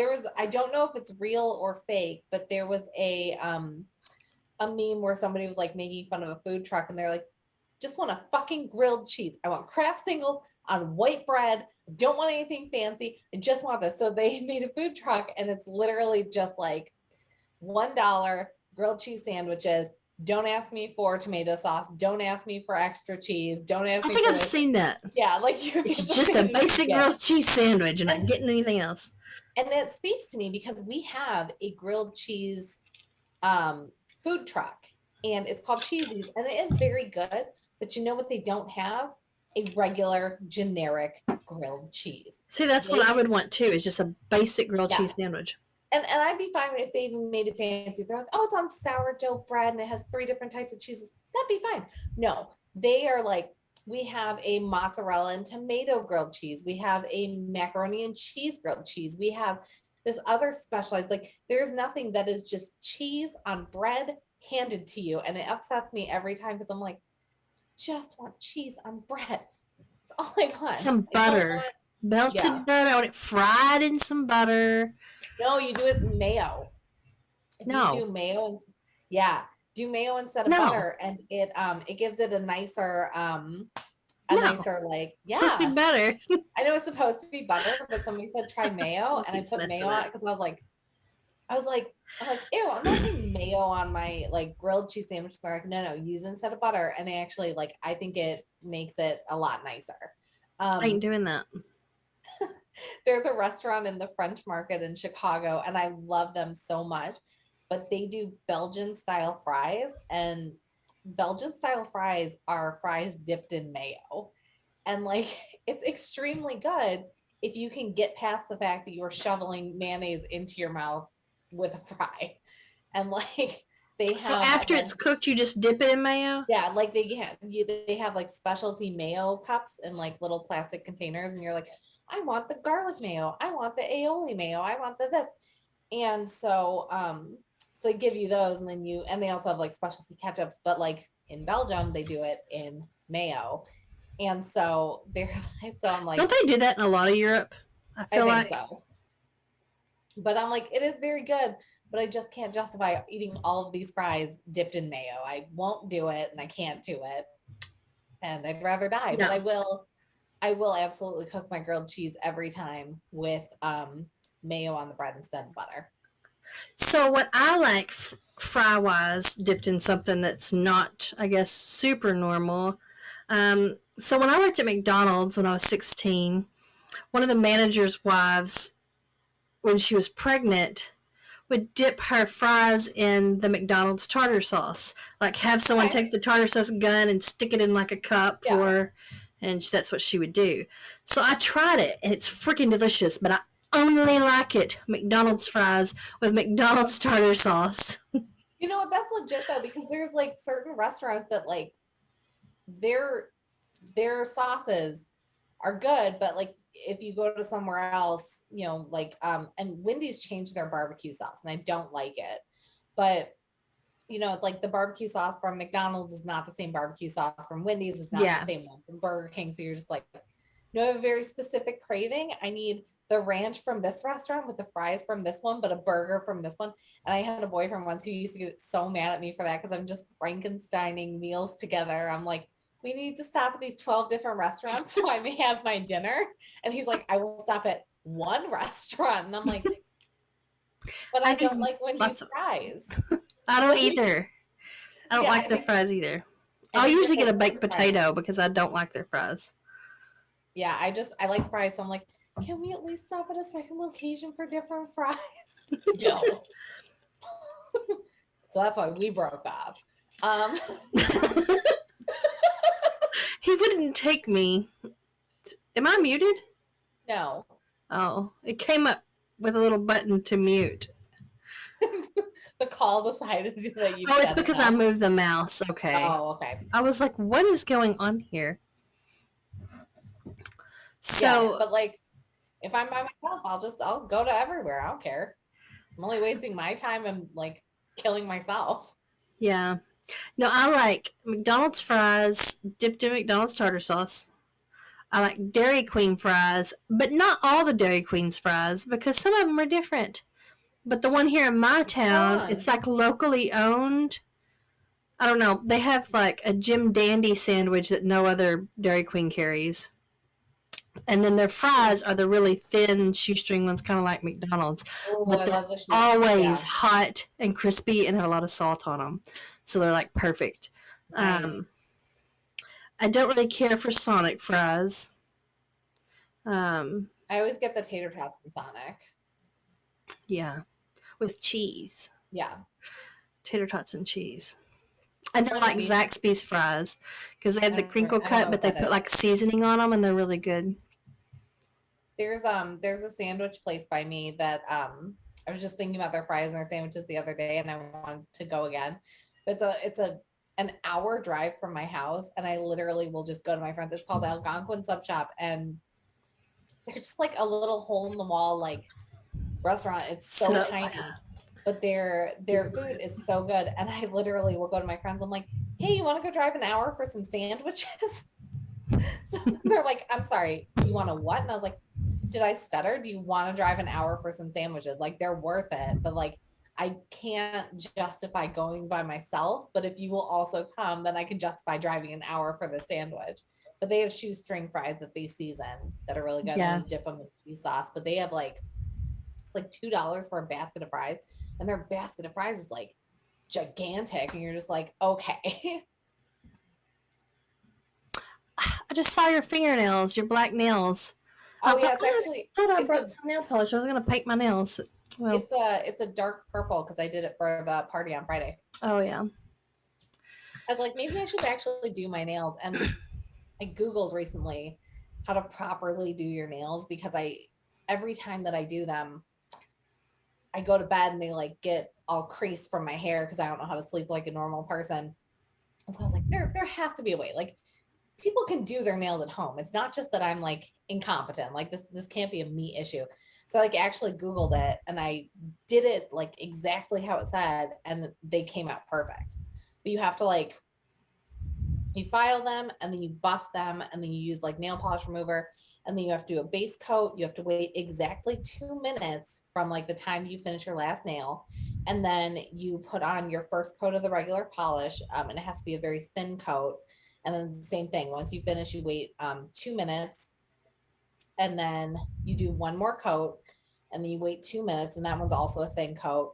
was, I don't know if it's real or fake, but there was a meme where somebody was like making fun of a food truck and they're like, just want a fucking grilled cheese. I want Kraft singles, on white bread. Don't want anything fancy. I just want this. So they made a food truck, and it's literally just like $1 grilled cheese sandwiches. Don't ask me for tomato sauce. Don't ask me for extra cheese. Don't ask I me think for I've this. seen that. Yeah, like you get It's the just a sandwich you basic get. grilled cheese sandwich. You're not getting anything else. And it speaks to me because we have a grilled cheese food truck, and it's called Cheesy's, and it is very good. But you know what they don't have? A regular generic grilled cheese. See, that's what I would want too. Is just a basic grilled Yeah. cheese sandwich. And I'd be fine if they even made it fancy. They're like, oh, it's on sourdough bread and it has 3 different types of cheeses. That'd be fine. No, they are like, we have a mozzarella and tomato grilled cheese. We have a macaroni and cheese grilled cheese. We have this other specialized, like, there's nothing that is just cheese on bread handed to you. And it upsets me every time because I'm like, just want cheese on bread. That's all I want. Some butter. Melted butter. I want it fried in some butter. No, you do it in mayo. If No. you do mayo, do mayo instead of butter, and it gives it a nicer nicer, like, It's supposed to be butter. I know it's supposed to be butter, but somebody said try mayo, and I put mayo on it because I was like, ew, I'm not putting mayo on my like grilled cheese sandwich. They're like, no, use it instead of butter, and they actually like, I think it makes it a lot nicer. I ain't doing that. There's a restaurant in the French Market in Chicago, and I love them so much, but they do Belgian style fries, and Belgian style fries are fries dipped in mayo. And like, it's extremely good if you can get past the fact that you're shoveling mayonnaise into your mouth with a fry. And like, they have, so after it's cooked, you just dip it in mayo? Yeah, like they have like specialty mayo cups in like little plastic containers, and you're like, I want the garlic mayo, I want the aioli mayo, I want the this. And so so they give you those, and then they also have like specialty ketchups, but like in Belgium they do it in mayo. And so I'm like, don't they do that in a lot of Europe? I feel like so. But I'm like, it is very good, but I just can't justify eating all of these fries dipped in mayo. I won't do it, and I can't do it, and I'd rather die. Yeah. But I will absolutely cook my grilled cheese every time with mayo on the bread instead of butter. So what I like fry wise, dipped in something that's not, I guess, super normal. So when I worked at McDonald's when I was 16, one of the manager's wives, when she was pregnant, would dip her fries in the McDonald's tartar sauce. Like have someone take the tartar sauce gun and stick it in like a cup for her, and that's what she would do. So I tried it, and it's freaking delicious, but I only like it McDonald's fries with McDonald's tartar sauce. You know what? That's legit though, because there's like certain restaurants that like their sauces are good, but like if you go to somewhere else, you know, like and Wendy's changed their barbecue sauce, and I don't like it. But you know, it's like the barbecue sauce from McDonald's is not the same barbecue sauce from Wendy's, is not the same one from Burger King. So you're just like, no, I have a very specific craving. I need the ranch from this restaurant with the fries from this one, but a burger from this one. And I had a boyfriend once who used to get so mad at me for that, because I'm just Frankensteining meals together. I'm like, we need to stop at these 12 different restaurants so I may have my dinner. And he's like, I will stop at one restaurant. And I'm like, but I don't like Wendy's fries. I don't either. I don't like their fries either. I'll usually get a baked potato because I don't like their fries. Yeah, I like fries. So I'm like, can we at least stop at a second location for different fries? No. So that's why we broke up. He wouldn't take me. Am I muted? No. Oh, it came up with a little button to mute. The call decided that you. Oh, it's because I moved the mouse. Okay. Oh, okay. I was like, what is going on here? So, yeah, but like, if I'm by myself, I'll go to everywhere. I don't care. I'm only wasting my time and like killing myself. Yeah. No, I like McDonald's fries dipped in McDonald's tartar sauce. I like Dairy Queen fries, but not all the Dairy Queen's fries because some of them are different. But the one here in my town, it's like locally owned. I don't know. They have like a Jim Dandy sandwich that no other Dairy Queen carries. And then their fries are the really thin shoestring ones, kind of like McDonald's, Oh, but I they're love the shoes. always Yeah, hot and crispy and have a lot of salt on them. So they're like perfect. nice. I don't really care for Sonic fries. Um, I always get the tater tots from Sonic. yeah, with cheese, Yeah, tater tots and cheese. And it's they're funny. like Zaxby's fries because they have the crinkle I don't cut, know but what they that put is. like seasoning on them and they're really good. There's a sandwich place by me that I was just thinking about their fries and their sandwiches the other day, and I wanted to go again. But it's a an hour drive from my house, and I literally will just go to my friends. It's called Algonquin Sub Shop, and they're just like a little hole in the wall like restaurant. It's so So, tiny, but their food is so good. And I literally will go to my friends. I'm like, hey, you want to go drive an hour for some sandwiches? So they're like, I'm sorry, you want to what? And I was like, did I stutter? Do you want to drive an hour for some sandwiches? Like they're worth it, but like I can't justify going by myself. But if you will also come, then I can justify driving an hour for the sandwich. But they have shoestring fries that they season that are really good. And then yeah. you dip them in cheese sauce. But they have like $2 for a basket of fries, and their basket of fries is like gigantic, and you're just like, okay. I just saw your fingernails, your black nails. I Oh thought, yeah, it's actually I it's brought a some nail polish. I was going to paint my nails. Well, it's a dark purple because I did it for the party on Friday. oh, yeah. I was like, maybe I should actually do my nails. And I Googled recently how to properly do your nails because I every time that I do them, I go to bed and they like get all creased from my hair because I don't know how to sleep like a normal person. And so I was like, there has to be a way. Like people can do their nails at home. It's not just that I'm like incompetent. Like this can't be a me issue. So I like actually Googled it and I did it like exactly how it said and they came out perfect. But you have to like you file them and then you buff them and then you use like nail polish remover and then you have to do a base coat. You have to wait exactly 2 minutes from like the time you finish your last nail. And then you put on your first coat of the regular polish, and it has to be a very thin coat. And then the same thing. Once you finish, you wait 2 minutes, and then you do one more coat, and then you wait 2 minutes, and that one's also a thin coat.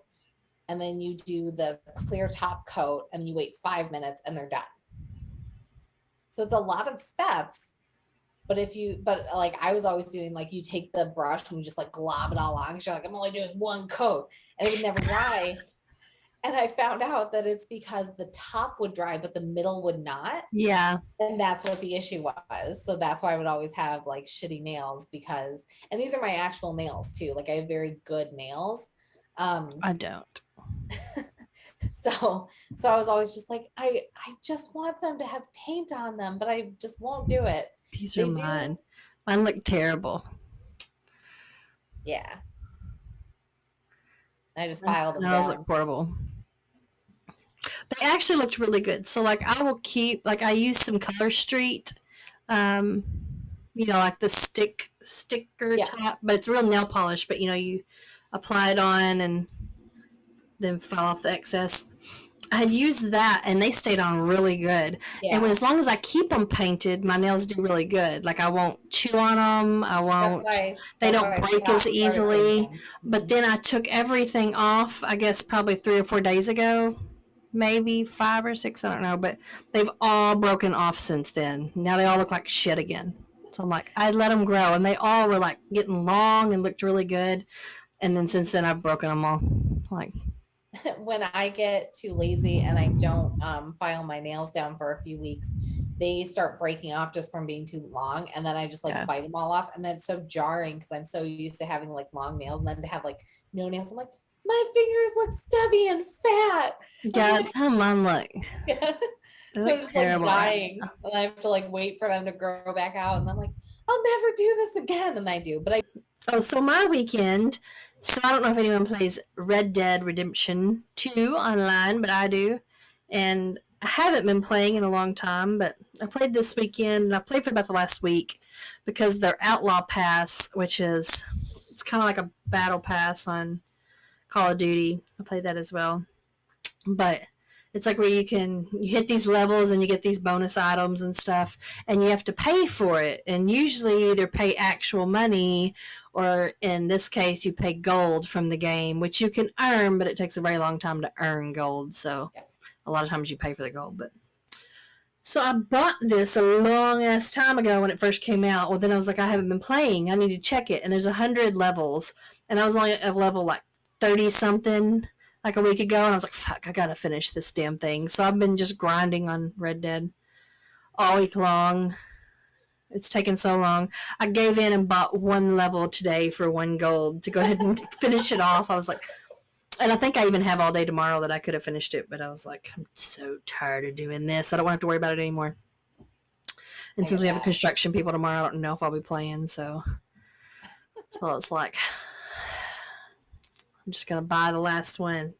And then you do the clear top coat, and you wait 5 minutes, and they're done. So it's a lot of steps. But like I was always doing, like you take the brush and you just like glob it all on. Cause you're like, I'm only doing one coat and it would never dry. And I found out that it's because the top would dry, but the middle would not. Yeah. And that's what the issue was. So that's why I would always have like shitty nails because, and these are my actual nails too. Like I have very good nails. I don't. So I was always just like, I just want them to have paint on them, but I just won't do it. These are They do. mine. Mine look terrible. Yeah. I just My filed them nails look down. horrible. They actually looked really good. So like I will keep like I use some Color Street, um, like the sticker Yeah. top, but it's real nail polish. But you apply it on and then file off the excess. I had used that and they stayed on really good. And Yeah. as long as I keep them painted, my nails do really good. Like I won't chew on them. I That's won't. why They that's don't why I break as started painting easily. them. But then I took everything off. I guess probably 3 or 4 days ago, maybe 5 or 6. I don't know. But they've all broken off since then. Now they all look like shit again. So I'm like, I let them grow, and they all were like getting long and looked really good. And then since then, I've broken them all. Like, When I get too lazy and I don't file my nails down for a few weeks, they start breaking off just from being too long. And then I just like yeah, bite them all off. And then it's so jarring because I'm so used to having like long nails and then to have like no nails. I'm like, my fingers look stubby and fat. yeah, that's how mine look. Yeah. They So I'm look just like terrible right dying. now. And I have to like wait for them to grow back out. And I'm like, I'll never do this again. And I do. But I Oh, so my weekend. So I don't know if anyone plays Red Dead Redemption 2 online, but I do. And I haven't been playing in a long time, but I played this weekend and I played for about the last week because their Outlaw Pass, which is it's kind of like a battle pass on Call of Duty. I played that as well. But It's like where you hit these levels and you get these bonus items and stuff, and you have to pay for it. And usually you either pay actual money, or in this case you pay gold from the game, which you can earn, but it takes a very long time to earn gold. So a lot of times you pay for the gold. But so I bought this a long ass time ago when it first came out. Well, then I was like, I haven't been playing. I need to check it. And there's 100 levels, and I was only at level like 30 something like a week ago, and I was like, fuck, I gotta finish this damn thing. So I've been just grinding on Red Dead all week long. It's taken so long. I gave in and bought one level today for 1 gold to go ahead and finish it off. I was like, and I think I even have all day tomorrow that I could have finished it, but I was like, I'm so tired of doing this. I don't want to have to worry about it anymore. And since we have a construction people tomorrow, I don't know if I'll be playing. So it's like, I'm just going to buy the last one.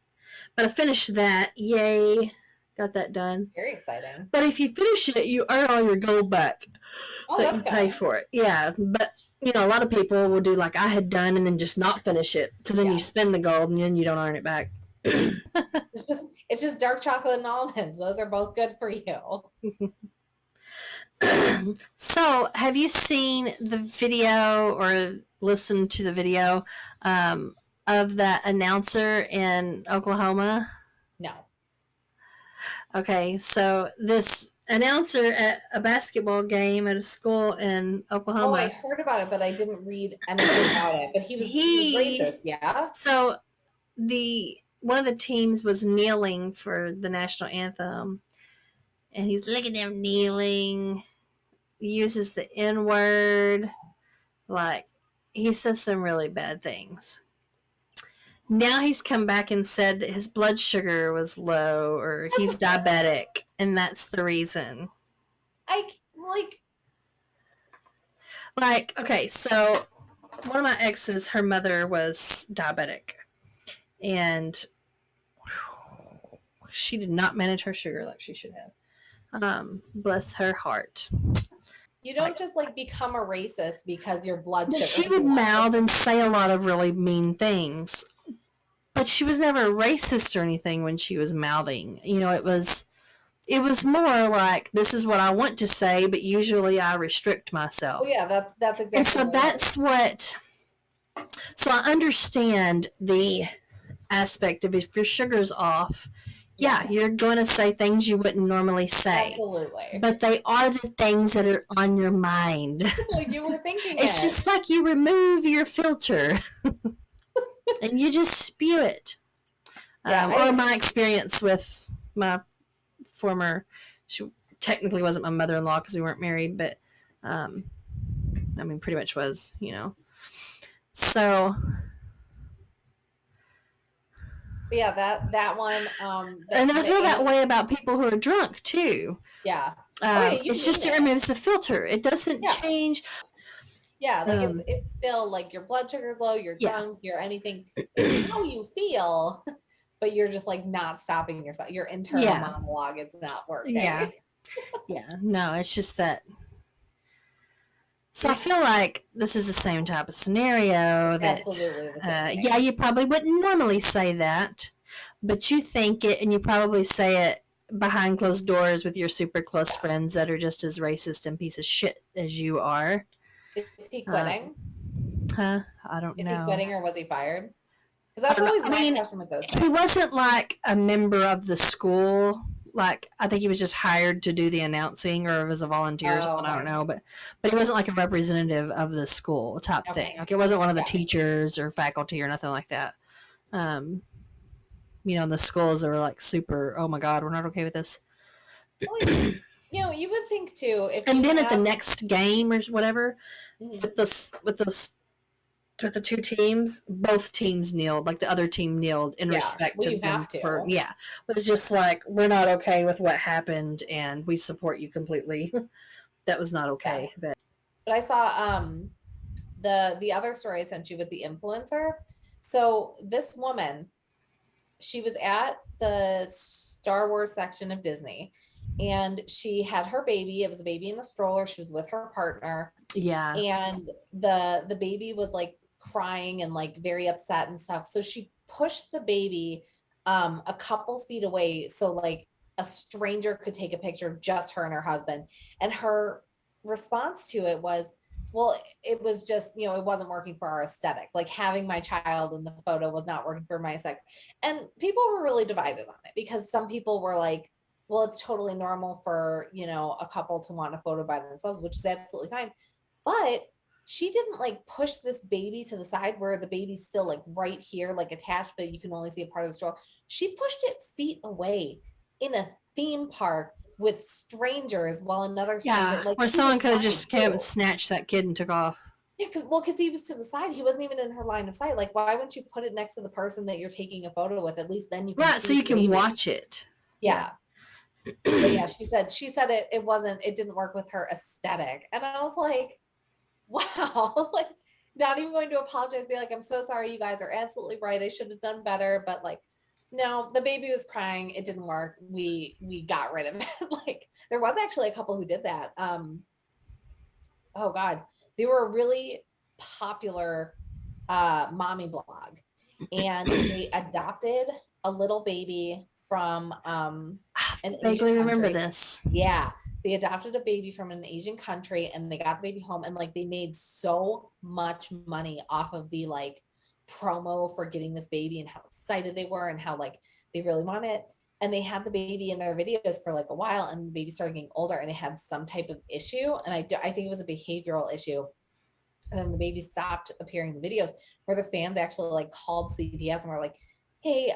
But I finished that. Yay. Got that done. Very exciting. But if you finish it, you earn all your gold back. That you pay for it. Yeah. But, you know, a lot of people will do like I had done and then just not finish it. So then you spend the gold and then you don't earn it back. It's just dark chocolate and almonds. Those are both good for you. So, have you seen the video or listened to the video of that announcer in Oklahoma? No. Okay, so this announcer at a basketball game at a school in Oklahoma. Oh, I heard about it, but I didn't read anything about it. But he was racist, yeah? So, one of the teams was kneeling for the national anthem, and he's looking at them kneeling, uses the N-word, like, he says some really bad things. Now he's come back and said that his blood sugar was low, or he's diabetic, and that's the reason. Okay, so one of my exes, her mother was diabetic, and she did not manage her sugar like she should have. Bless her heart. You don't just like become a racist because your blood sugar. She would mouth and say a lot of really mean things, but she was never a racist or anything when she was mouthing. You know, it was more like, this is what I want to say, but usually I restrict myself. Oh yeah, that's exactly. And so that's what. So I understand the aspect of if your sugar's off, yeah, you're going to say things you wouldn't normally say. Absolutely. But they are the things that are on your mind. Like you were thinking it's just like you remove your filter and you just spew it. Or my experience with my former, she technically wasn't my mother-in-law because we weren't married, but I mean, pretty much was, you know. So... Yeah, that one. And I feel that way about people who are drunk too. Yeah. It's just it removes the filter. It doesn't change. Yeah, like it's still like your blood sugar's low, you're drunk, you're anything. It's how you feel, but you're just like not stopping yourself. Your internal monologue is not working. Yeah. No, it's just that. So I feel like this is the same type of scenario that, absolutely. You probably wouldn't normally say that, but you think it, and you probably say it behind closed doors with your super close friends that are just as racist and piece of shit as you are. Is he quitting? I don't know. Is he quitting or was he fired? Because that's always my question with those things. He wasn't like a member of the school. Like, I think he was just hired to do the announcing, or as a volunteer or something, I don't know. But he wasn't like a representative of the school type thing. Like, it wasn't one of the teachers or faculty or nothing like that. You know, the schools that were like super, oh my God, we're not okay with this. You know, you would think too. And then at the next game or whatever, with the two teams, both teams kneeled. Like the other team kneeled in respect to them. It was just like, we're not okay with what happened, and we support you completely. That was not okay. But I saw the other story I sent you with the influencer. So this woman, she was at the Star Wars section of Disney, and she had her baby. It was a baby in a stroller. She was with her partner. Yeah. And the baby was like crying and like very upset and stuff. So she pushed the baby a couple feet away, so like a stranger could take a picture of just her and her husband. And her response to it was, well, it was just, it wasn't working for our aesthetic. Like having my child in the photo was not working for my aesthetic. And people were really divided on it, because some people were like, well, it's totally normal for, a couple to want a photo by themselves, which is absolutely fine. But she didn't like push this baby to the side where the baby's still like right here, like attached, but you can only see a part of the stroller. She pushed it feet away in a theme park with strangers, while another stranger, Yeah, like, where he was someone could have fine just came and too. snatched that kid and took off. Yeah, because he was to the side. He wasn't even in her line of sight. Like, why wouldn't you put it next to the person that you're taking a photo with? At least then you can Right, so see you the can baby. watch it. Yeah. Yeah. But yeah, she said it didn't work with her aesthetic. And I was like, wow, like, not even going to apologize, be like, I'm so sorry, you guys are absolutely right, I should have done better. But like, no, the baby was crying, it didn't work, we got rid of it. Like, there was actually a couple who did that. Oh god, they were a really popular mommy blog, and they adopted a little baby from an Asian Vaguely remember country. this. Yeah, they adopted a baby from an Asian country, and they got the baby home, and like they made so much money off of the like promo for getting this baby, and how excited they were, and how like they really want it. And they had the baby in their videos for like a while, and the baby started getting older, and it had some type of issue, and I think it was a behavioral issue. And then the baby stopped appearing in the videos, where the fans actually like called CPS and were like, hey,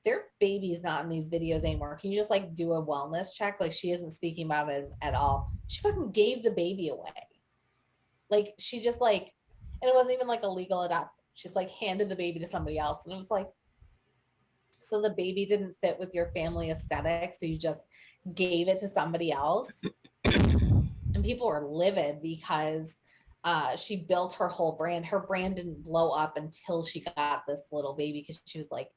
their baby's not in these videos anymore, can you just like do a wellness check? Like, she isn't speaking about it at all. She fucking gave the baby away. Like, she just like, and it wasn't even like a legal adoption, she just like handed the baby to somebody else. And it was like, so the baby didn't fit with your family aesthetic, so you just gave it to somebody else. And people were livid, because she built her whole brand. Her brand didn't blow up until she got this little baby, because she was like,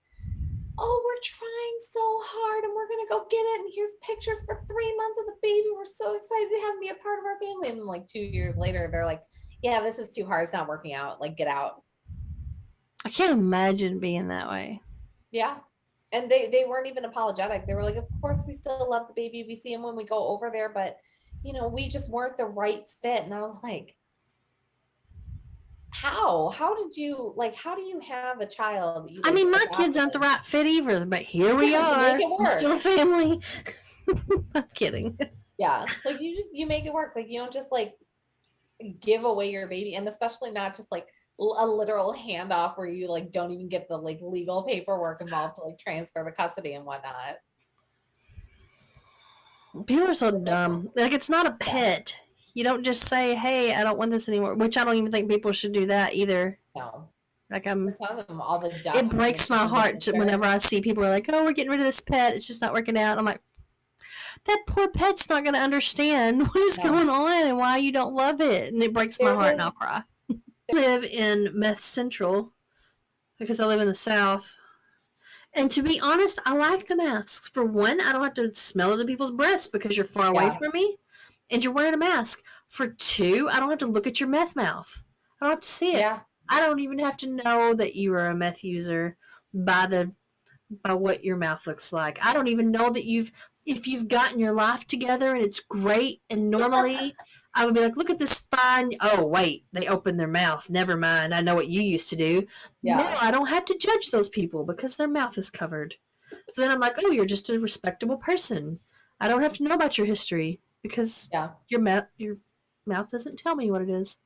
oh, we're trying so hard, and we're gonna go get it, and here's pictures for 3 months of the baby, we're so excited to have him be a part of our family. And like 2 years later, they're like, yeah, this is too hard, it's not working out, like, get out. I can't imagine being that way. Yeah. And they weren't even apologetic. They were like, of course we still love the baby, we see him when we go over there, but we just weren't the right fit. And I was like, how did you, like, how do you have a child you I like mean, my kids aren't the adopted? right fit either, but here we Yeah, you make are. it I'm still a work. family. I'm kidding. Yeah, like, you make it work. Like, you don't just like give away your baby, and especially not just like a literal handoff where you like don't even get the like legal paperwork involved to like transfer the custody and whatnot. People are so Like, dumb. Like, it's not a yeah, pet. You don't just say, hey, I don't want this anymore, which I don't even think people should do that either. no. Like, Just tell them all the it ducks and the breaks my chickens and heart the whenever churn. I see people are like, oh, we're getting rid of this pet. It's just not working out. I'm like, that poor pet's not going to understand what is No, going on and why you don't love it. And it breaks my there heart and was I'll cry. I live in Meth Central because I live in the South. And to be honest, I like the masks. For one, I don't have to smell other people's breaths because you're far away yeah, from me and you're wearing a mask. For two, I don't have to look at your meth mouth. I don't have to see it. yeah, I don't even have to know that you are a meth user by the by what your mouth looks like. I don't even know that if you've gotten your life together and it's great. And normally I would be like, look at this fine. Oh, wait, they opened their mouth. Never mind. I know what you used to do. Now yeah, I don't have to judge those people because their mouth is covered. So then I'm like, oh, you're just a respectable person. I don't have to know about your history because yeah. your mouth doesn't tell me what it is.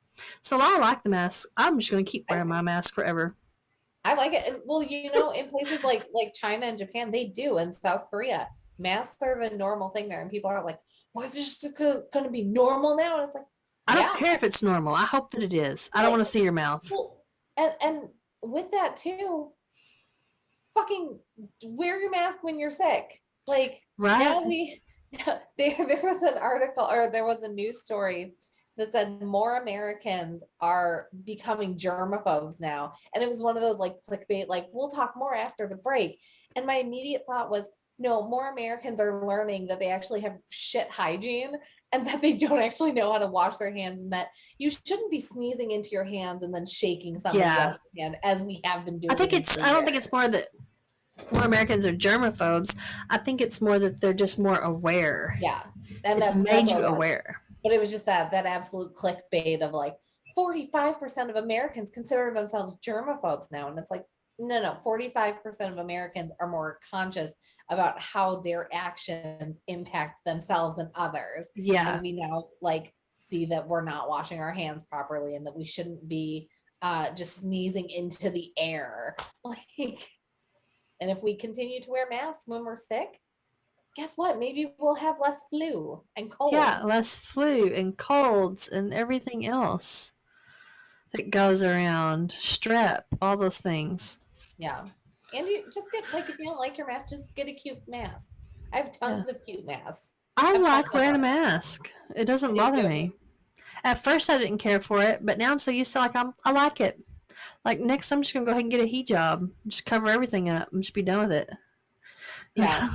So I like the mask. I'm just going to keep I, wearing my mask forever. I like it. And well, in places like China and Japan, they do, and South Korea, masks are the normal thing there, and people are like, "Well, it's just going to be normal now," and it's like, I don't yeah, care if it's normal. I hope that it is. I don't like, want to see your mouth. well, and with that too, fucking wear your mask when you're sick. Like, Right? now there was an article, or there was a news story that said more Americans are becoming germaphobes now. And it was one of those like clickbait, like, we'll talk more after the break. And my immediate thought was, no, more Americans are learning that they actually have shit hygiene, and that they don't actually know how to wash their hands, and that you shouldn't be sneezing into your hands and then shaking somebody Yeah. else's hand, as we have been I doing think for I don't think years. it's more that more Americans are germaphobes. I think it's more that they're just more aware. Yeah. And It's that's made what you it was. aware. But it was just that absolute clickbait of like 45% of Americans consider themselves germaphobes now. And it's like, no, 45% of Americans are more conscious about how their actions impact themselves and others. Yeah. And we now like see that we're not washing our hands properly and that we shouldn't be just sneezing into the air. Like, and if we continue to wear masks when we're sick, guess what? Maybe we'll have less flu and Yeah, cold. less flu and colds and everything else that goes around, strep, all those things. Yeah. And you just get like if you don't like your mask, just get a cute mask. I have Yeah. tons of cute masks. I Have fun like with wearing a them. mask. It I doesn't do bother too. me. At first, I didn't care for it, but now I'm so used to I like it. Like next, I'm just gonna go ahead and get a hijab, just cover everything up, and just be done with it. Yeah.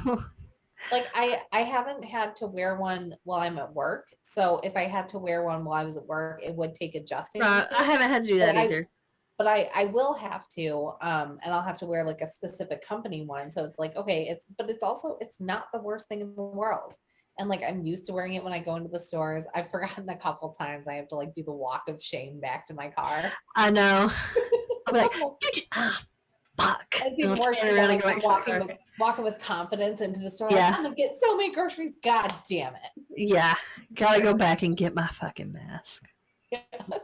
Like I haven't had to wear one while I'm at work. So if I had to wear one while I was at work, it would take adjusting Right, I to. haven't had to do But that either. I will have to and I'll have to wear like a specific company one. So it's like okay, it's also it's not the worst thing in the world. And like I'm used to wearing it when I go into the stores. I've forgotten a couple times I have to like do the walk of shame back to my car. I know. I'll be like, fuck, It's and I'll even worse turn because I'm around and like go back to my car. walking with confidence into the store. Like Yeah, I'm gonna get so many groceries. God damn yeah. Gotta go back and get my fucking mask. it!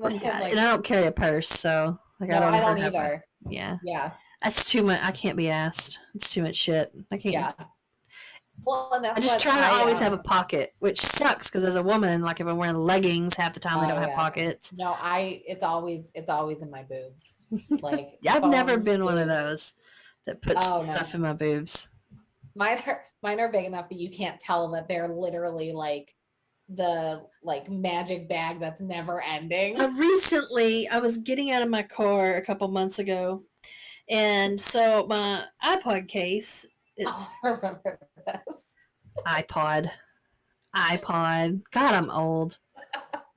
I'm Forgot. And like, I don't carry a purse, so like I no, don't I ever don't have my. either. Yeah, Yeah, that's too much. I can't be asked. It's too much shit. I can't. yeah. Well, and I that's just what try to I always have a pocket, which sucks because as a woman, like if I'm wearing leggings, half the time they oh don't have yeah. pockets. No, it's always in my boobs. Like I've never phone, been one of boobs. those that puts Oh stuff no. in my boobs. Mine are big enough that you can't tell that they're literally like the like magic bag that's never ending. Recently, I was getting out of my car a couple months ago, and so my iPod case, Oh, it's I remember this. iPod, iPod. God, I'm old.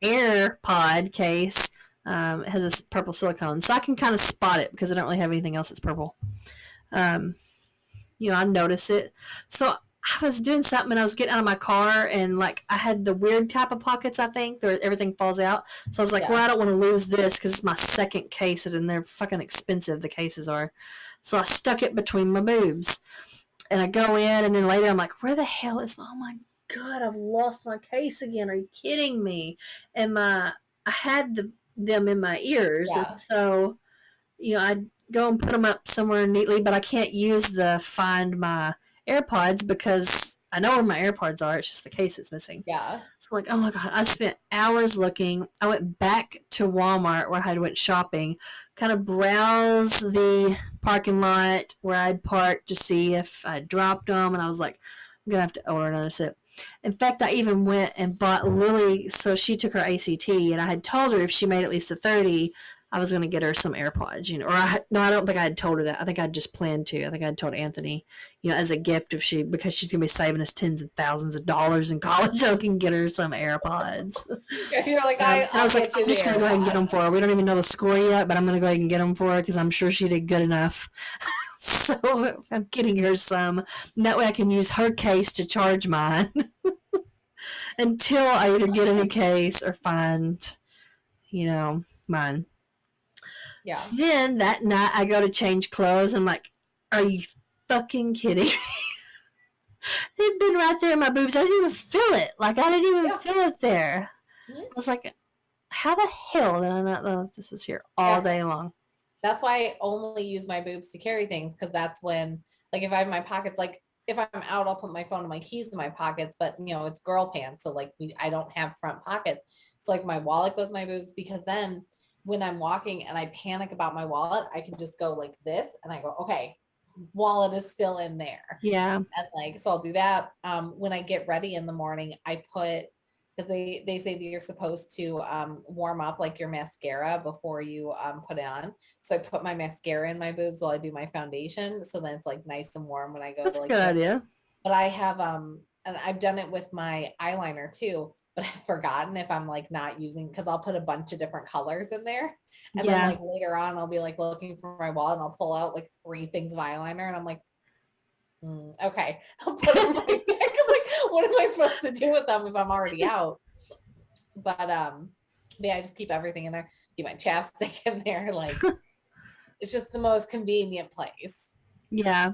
AirPod case. It has this purple silicone, so I can kind of spot it because I don't really have anything else that's purple. Um, I notice it. So I was doing something and I was getting out of my car and like I had the weird type of pockets, I think, where everything falls out. So I was like, well, Yeah, I don't want to lose this because it's my second case and they're fucking expensive, the cases are. So I stuck it between my boobs. And I go in and then later I'm like, where the hell is my, oh my God, I've lost my case again. Are you kidding me? And I had them in my ears. And yeah, so I'd go and put them up somewhere neatly, but I can't use the find my AirPods because I know where my AirPods are. It's just the case that's missing. yeah, So I'm like, oh my God, I spent hours looking. I went back to Walmart where I had went shopping, kind of browse the parking lot where I'd parked to see if I dropped them. And I was like, I'm going to have to order another set. In fact, I even went and bought Lily. So she took her ACT, and I had told her if she made at least a 30, I was going to get her some AirPods, Or no, I don't think I had told her that. I think I'd just planned to. I think I'd told Anthony, as a gift because she's going to be saving us tens of thousands of dollars in college, I can get her some AirPods. You're like And I I'll was like, get you I'm the just going to go ahead and get AirPods. them for her. We don't even know the score yet, but I'm going to go ahead and get them for her because I'm sure she did good enough. So I'm getting her some. And that way I can use her case to charge mine until I either get a new case or find, mine. Yeah, So then that night I go to change clothes. I'm like, are you fucking kidding? They've been right there in my boobs. I didn't even feel it. Like I didn't even yeah, feel it there. mhm, I was like, how the hell did I not know this was here all yeah. day long? That's why I only use my boobs to carry things because that's when, like, if I have my pockets, like, if I'm out, I'll put my phone and my keys in my pockets, but it's girl pants. So, like, I don't have front pockets. So, like, my wallet goes in my boobs because then when I'm walking and I panic about my wallet, I can just go like this and I go, okay, wallet is still in there. Yeah, And like, so I'll do that. When I get ready in the morning, I put, because they say that you're supposed to warm up like your mascara before you put it on. So I put my mascara in my boobs while I do my foundation. So then it's like nice and warm when I go that's to a like good put. idea. But I have and I've done it with my eyeliner too. but I've forgotten if I'm like not using, because I'll put a bunch of different colors in there. And then Yeah. like later on, I'll be like looking for my wall and I'll pull out like 3 things of eyeliner and I'm like, okay, I'll put them right back. Like, what am I supposed to do with them if I'm already out? But yeah, I just keep everything in there. Keep my chapstick in there. Like, it's just the most convenient place. Yeah.